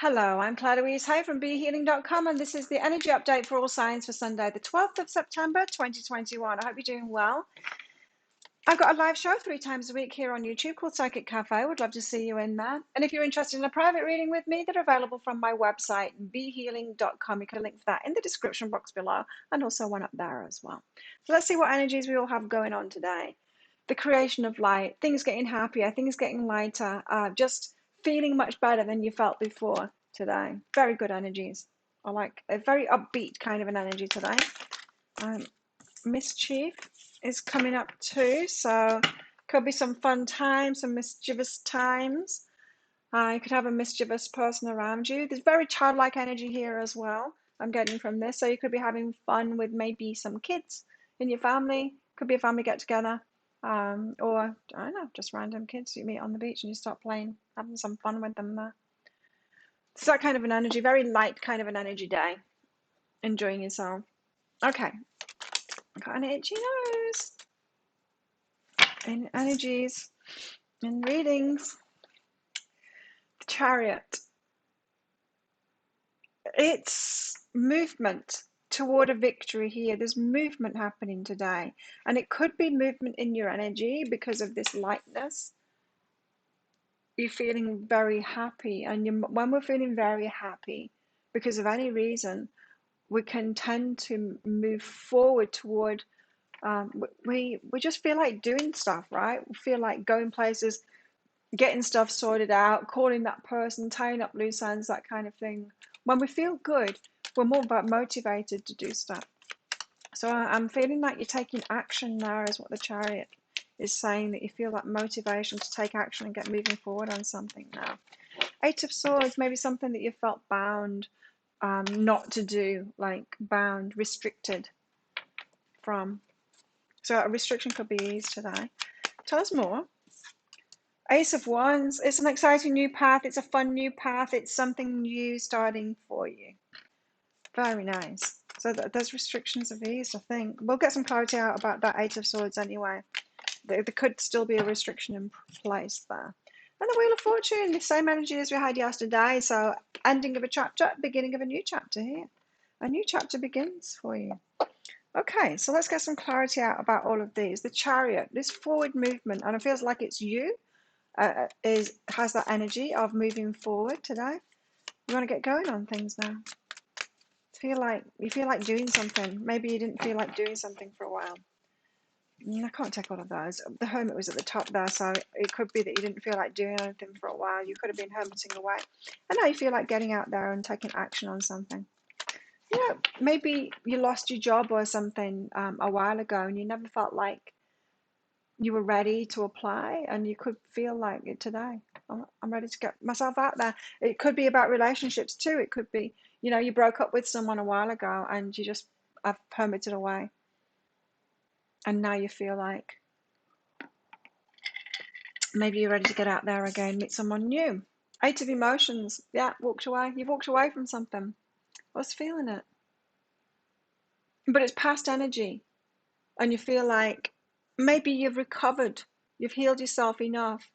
Hello, I'm Claire Louise Hay from BeHealing.com, and this is the energy update for all signs for Sunday, the 12th of September 2021. I hope you're doing well. I've got a live show 3 times a week here on YouTube called Psychic Cafe. Would love to see you in there. And if you're interested in a private reading with me, they're available from my website, BeHealing.com. You can link for that in the description box below, and also one up there as well. So let's see what energies we all have going on today. The creation of light, things getting happier, things getting lighter, just feeling much better than you felt before today. Very good energies. I like a very upbeat kind of an energy today. Mischief is coming up too, so could be some fun times, some mischievous times. You could have a mischievous person around you. There's very childlike energy here as well, I'm getting from this. So you could be having fun with maybe some kids in your family. Could be a family get together. Or I don't know, just random kids you meet on the beach and you start playing, having some fun with them there. It's that kind of an energy, very light kind of an energy day. Enjoying yourself. Okay, I got an itchy nose. In energies, in readings. The Chariot. It's movement toward a victory here. There's movement happening today, and it could be movement in your energy because of this lightness. You're feeling very happy, and when we're feeling very happy because of any reason, we can tend to move forward toward we just feel like doing stuff, right? We feel like going places, getting stuff sorted out, calling that person, tying up loose ends, that kind of thing. When we feel good, we're more motivated to do stuff. So I'm feeling like you're taking action now is what the Chariot is saying, that you feel that motivation to take action and get moving forward on something now. Eight of Swords, maybe something that you felt bound not to do, like bound, restricted from. So a restriction could be eased today. Tell us more. Ace of Wands, it's an exciting new path. It's a fun new path. It's something new starting for you. Very nice. So those restrictions have eased, I think. We'll get some clarity out about that Eight of Swords anyway. There could still be a restriction in place there. And the Wheel of Fortune, the same energy as we had yesterday. So ending of a chapter, beginning of a new chapter here. A new chapter begins for you. Okay, so let's get some clarity out about all of these. The Chariot, this forward movement, and it feels like it's you. Has that energy of moving forward today. You want to get going on things now. You feel like doing something. Maybe you didn't feel like doing something for a while. I can't take all of those. The Hermit was at the top there, so it could be that you didn't feel like doing anything for a while. You could have been hermiting away, and now you feel like getting out there and taking action on something. Yeah, maybe you lost your job or something a while ago, and you never felt like you were ready to apply, and you could feel like it today. I'm ready to get myself out there. It could be about relationships too. It could be, you broke up with someone a while ago and you just have hermited away. And now you feel like maybe you're ready to get out there again, meet someone new. Eight of Emotions. Yeah, walked away. You've walked away from something. I was feeling it. But it's past energy. And you feel like maybe you've recovered. You've healed yourself enough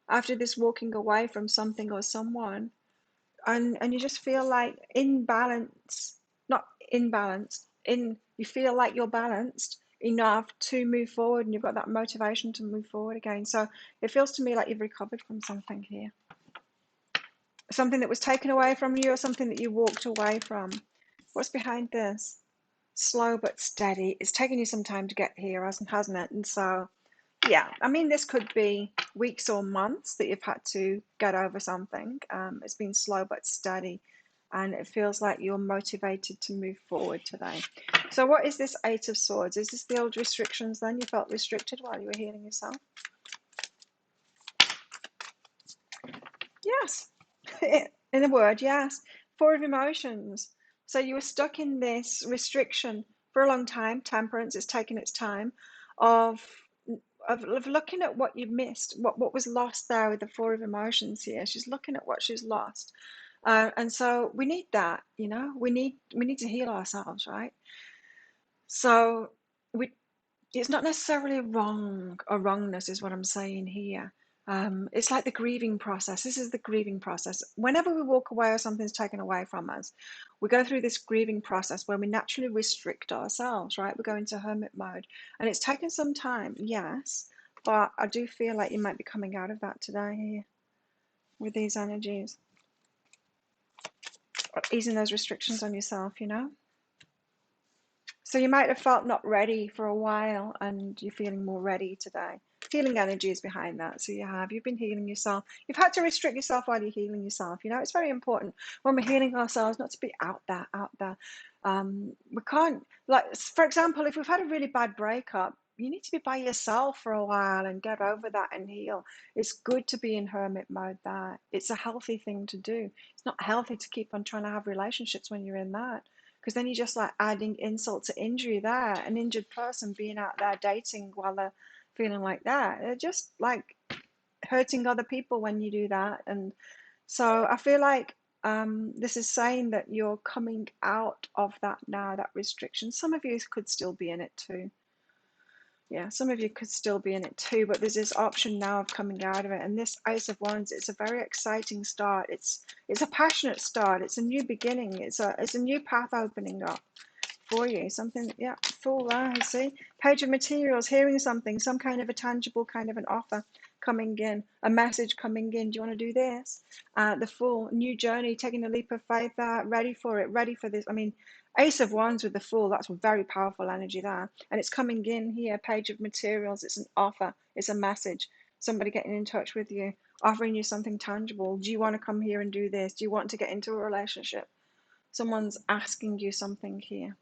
after this walking away from something or someone, and you just feel like in balance, not imbalanced, you feel like you're balanced enough to move forward, and you've got that motivation to move forward again. So it feels to me like you've recovered from something here, something that was taken away from you or something that you walked away from. What's behind this? Slow but steady. It's taken you some time to get here, hasn't it? And so yeah, I mean, this could be weeks or months that you've had to get over something. It's been slow but steady, and it feels like you're motivated to move forward today. So what is this Eight of Swords? Is this the old restrictions then? You felt restricted while you were healing yourself? Yes. In a word, yes. Four of Emotions. So you were stuck in this restriction for a long time. Temperance is taking its time of looking at what you missed, what was lost there with the Four of Emotions here. She's looking at what she's lost, and so we need that. We need to heal ourselves, right? So it's not necessarily wrong or wrongness is what I'm saying here. It's like the grieving process. This is the grieving process. Whenever we walk away or something's taken away from us, we go through this grieving process where we naturally restrict ourselves, right? We go into hermit mode. And it's taken some time, yes, but I do feel like you might be coming out of that today here with these energies. Easing those restrictions on yourself, you know? So you might have felt not ready for a while and you're feeling more ready today. Healing energy is behind that. So you've been healing yourself. You've had to restrict yourself while you're healing yourself. You know, it's very important when we're healing ourselves not to be out there. We can't, like, for example, if we've had a really bad breakup, you need to be by yourself for a while and get over that and heal. It's good to be in hermit mode there. It's a healthy thing to do. It's not healthy to keep on trying to have relationships when you're in that, because then you're just like adding insult to injury there. An injured person being out there dating while they're feeling like that, they're just like hurting other people when you do that. And so I feel like this is saying that you're coming out of that now, that restriction. Some of you could still be in it too. Yeah, some of you could still be in it too, but there's this option now of coming out of it. And this Ace of Wands, it's a very exciting start. It's a passionate start. It's a new beginning. It's a new path opening up for you. Something, yeah, Fool there, I see. Page of Materials, hearing something, some kind of a tangible kind of an offer coming in, a message coming in. Do you want to do this? The Fool, new journey, taking a leap of faith there, ready for it, ready for this. I mean, Ace of Wands with the Fool, that's very powerful energy there. And it's coming in here, Page of Materials, it's an offer, it's a message. Somebody getting in touch with you, offering you something tangible. Do you want to come here and do this? Do you want to get into a relationship? Someone's asking you something here.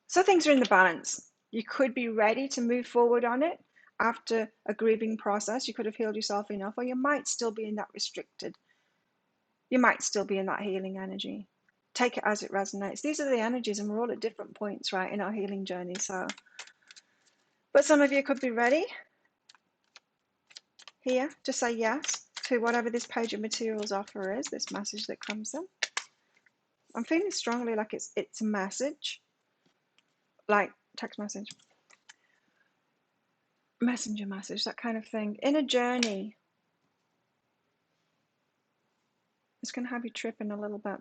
So things are in the balance. You could be ready to move forward on it after a grieving process. You could have healed yourself enough, or you might still be in that restricted. You might still be in that healing energy. Take it as it resonates. These are the energies, and we're all at different points, right, in our healing journey. So, but some of you could be ready here to say yes to whatever this Page of Materials offer is, this message that comes in. I'm feeling strongly like it's a message, like text message, messenger message, that kind of thing. In a journey, it's going to have you tripping a little bit.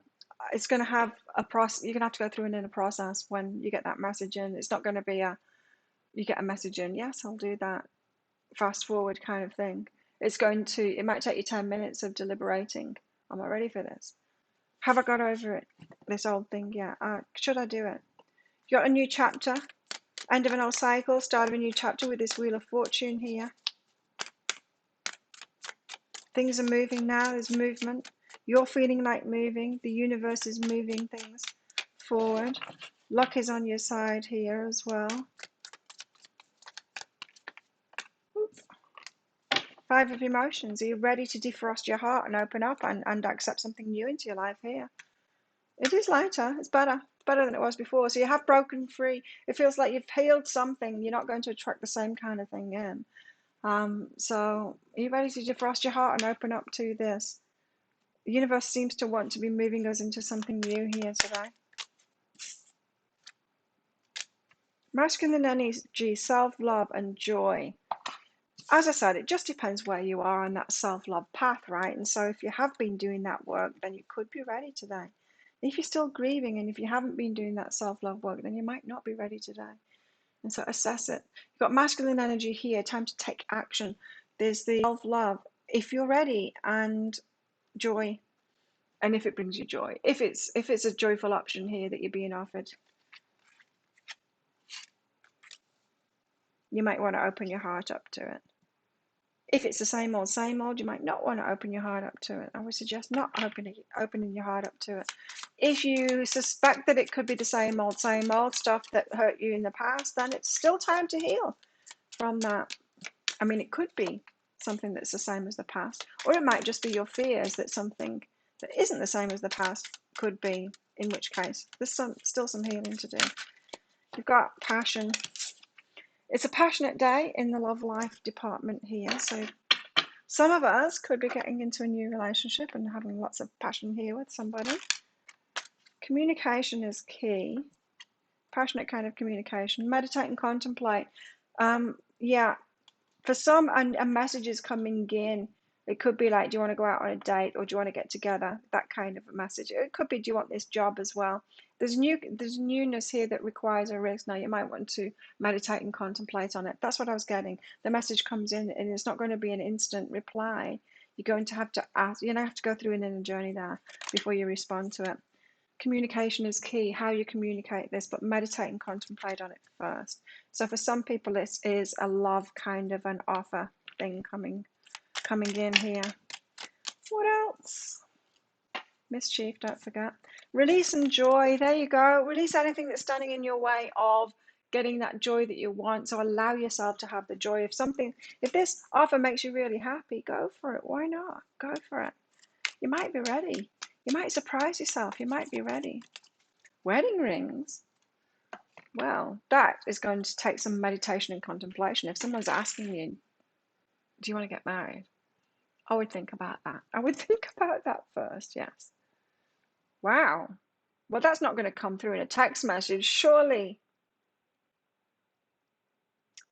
It's going to have a process. You're going to have to go through an inner process when you get that message in. It's not going to be you get a message in, yes, I'll do that, fast forward kind of thing. It might take you 10 minutes of deliberating. Am I ready for this? Have I got over it? This old thing, yeah. Should I do it? You got a new chapter, end of an old cycle, start of a new chapter with this Wheel of Fortune here. Things are moving now, there's movement. You're feeling like moving. The universe is moving things forward. Luck is on your side here as well. Five of Emotions. Are you ready to defrost your heart and open up and accept something new into your life here? It is lighter. It's better. It's better than it was before. So you have broken free. It feels like you've healed something. You're not going to attract the same kind of thing in. So are you ready to defrost your heart and open up to this? The universe seems to want to be moving us into something new here today. Masculine energy, self-love and joy. As I said, it just depends where you are on that self-love path, right? And so if you have been doing that work, then you could be ready today. If you're still grieving and if you haven't been doing that self-love work, then you might not be ready today. And so assess it. You've got masculine energy here, time to take action. There's the self-love, if you're ready, and joy. And if it brings you joy, if it's a joyful option here that you're being offered, you might want to open your heart up to it. If it's the same old, you might not want to open your heart up to it. I would suggest not opening your heart up to it. If you suspect that it could be the same old stuff that hurt you in the past, then it's still time to heal from that. I mean, it could be something that's the same as the past, or it might just be your fears that something that isn't the same as the past could be, in which case there's still some healing to do. You've got passion. It's a passionate day in the love life department here. So some of us could be getting into a new relationship and having lots of passion here with somebody. Communication is key. Passionate kind of communication. Meditate and contemplate. Yeah, For some, and a message is coming in. It could be like, do you want to go out on a date, or do you want to get together? That kind of a message. It could be, do you want this job as well? There's newness here that requires a risk. Now you might want to meditate and contemplate on it. That's what I was getting. The message comes in, and it's not going to be an instant reply. You're going to have to ask. You're going to have to go through an inner journey there before you respond to it. Communication is key, how you communicate this, but meditate and contemplate on it first. So for some people, this is a love kind of an offer thing coming in here. What else? Mischief, don't forget. Release and joy. There you go. Release anything that's standing in your way of getting that joy that you want. So allow yourself to have the joy of something. If this offer makes you really happy, go for it. Why not? Go for it. You might be ready. You might surprise yourself. You might be ready. Wedding rings. Well, that is going to take some meditation and contemplation. If someone's asking you, do you want to get married? I would think about that. I would think about that first, yes. Wow. Well, that's not going to come through in a text message, surely.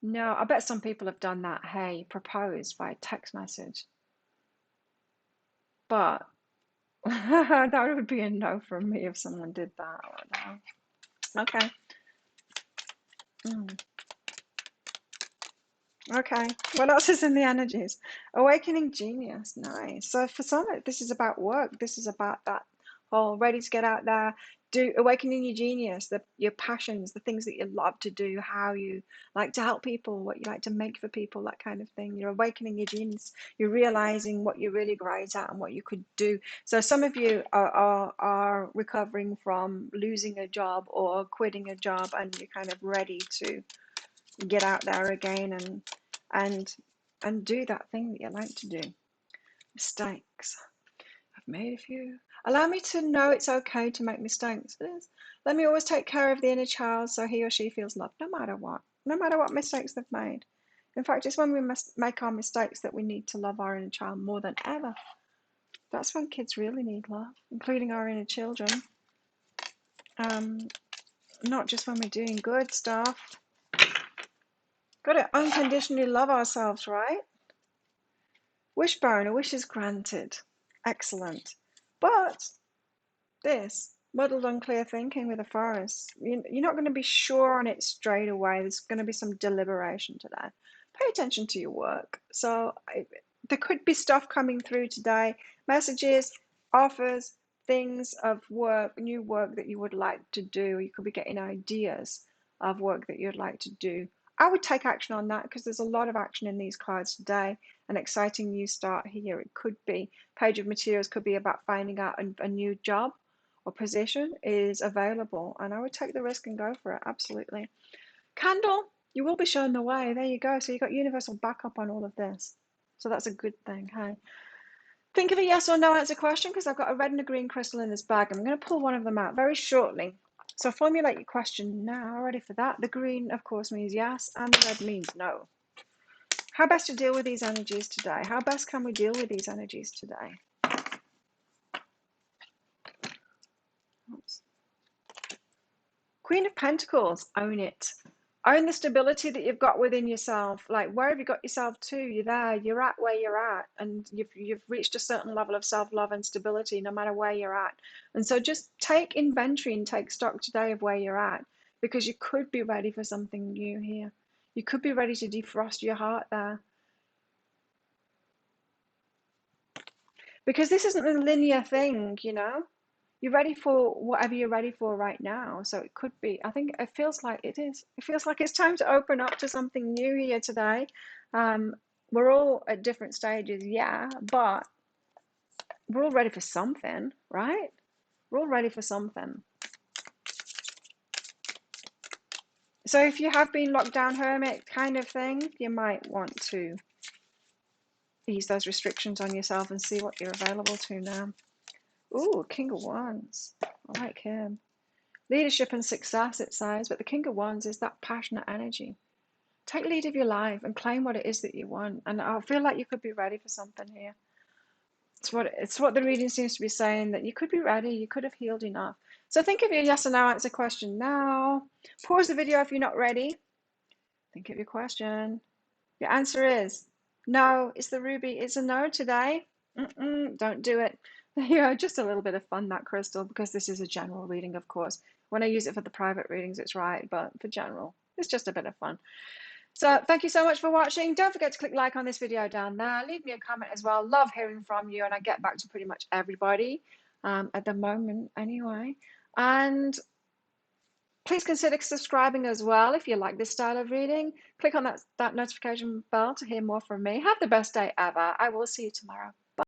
No, I bet some people have done that. Hey, proposed by text message. But that would be a no from me if someone did that. Okay. Okay. What else is in the energies? Awakening genius. Nice. So for some, this is about work. This is about that whole ready to get out there, do awakening your genius, your passions, the things that you love to do, how you like to help people, what you like to make for people, that kind of thing. You're awakening your genius. You're realizing what you're really great at and what you could do. So some of you are recovering from losing a job or quitting a job, and you're kind of ready to get out there again and do that thing that you like to do. Mistakes. I've made a few. Allow me to know it's okay to make mistakes. Let me always take care of the inner child so he or she feels loved, no matter what mistakes they've made. In fact, it's when we must make our mistakes that we need to love our inner child more than ever. That's when kids really need love, including our inner children. Not just when we're doing good stuff. Got to unconditionally love ourselves, right? Wishbone, a wish is granted. Excellent. But this, muddled, unclear thinking with a forest, you're not going to be sure on it straight away. There's going to be some deliberation to that. Pay attention to your work. So there could be stuff coming through today, messages, offers, things of work, new work that you would like to do. You could be getting ideas of work that you'd like to do. I would take action on that because there's a lot of action in these cards today. An exciting new start here. It could be Page of Materials, could be about finding out a new job or position is available, and I would take the risk and go for it. Absolutely. Candle, you will be shown the way. There you go. So you've got universal backup on all of this, so that's a good thing. Hey, think of a yes or no answer question, because I've got a red and a green crystal in this bag. I'm going to pull one of them out very shortly. So formulate your question now. Ready for that? The green, of course, means yes, and the red means no. How best to deal with these energies today? How best can we deal with these energies today? Oops. Queen of Pentacles, own it. Own the stability that you've got within yourself. Like, where have you got yourself to? You're there, you're at where you're at, and you've reached a certain level of self-love and stability no matter where you're at. And so just take inventory and take stock today of where you're at, because you could be ready for something new here. You could be ready to defrost your heart there. Because this isn't a linear thing, you know? You're ready for whatever you're ready for right now. So it could be, I think it feels like it is. It feels like it's time to open up to something new here today. We're all at different stages, yeah, but we're all ready for something, right? We're all ready for something. So if you have been locked down, hermit kind of thing, you might want to ease those restrictions on yourself and see what you're available to now. Ooh, King of Wands. I like him. Leadership and success, it says, but the King of Wands is that passionate energy. Take lead of your life and claim what it is that you want. And I feel like you could be ready for something here. It's what the reading seems to be saying, that you could be ready, you could have healed enough. So think of your yes or no answer question now. Pause the video if you're not ready. Think of your question. Your answer is no. It's the ruby. It's a no today. Don't do it. Just a little bit of fun, that crystal, because this is a general reading, of course. When I use it for the private readings, it's right, but for general, it's just a bit of fun. So thank you so much for watching. Don't forget to click like on this video down there. Leave me a comment as well. Love hearing from you, and I get back to pretty much everybody at the moment anyway. And please consider subscribing as well if you like this style of reading. Click on that notification bell to hear more from me. Have the best day ever. I will see you tomorrow.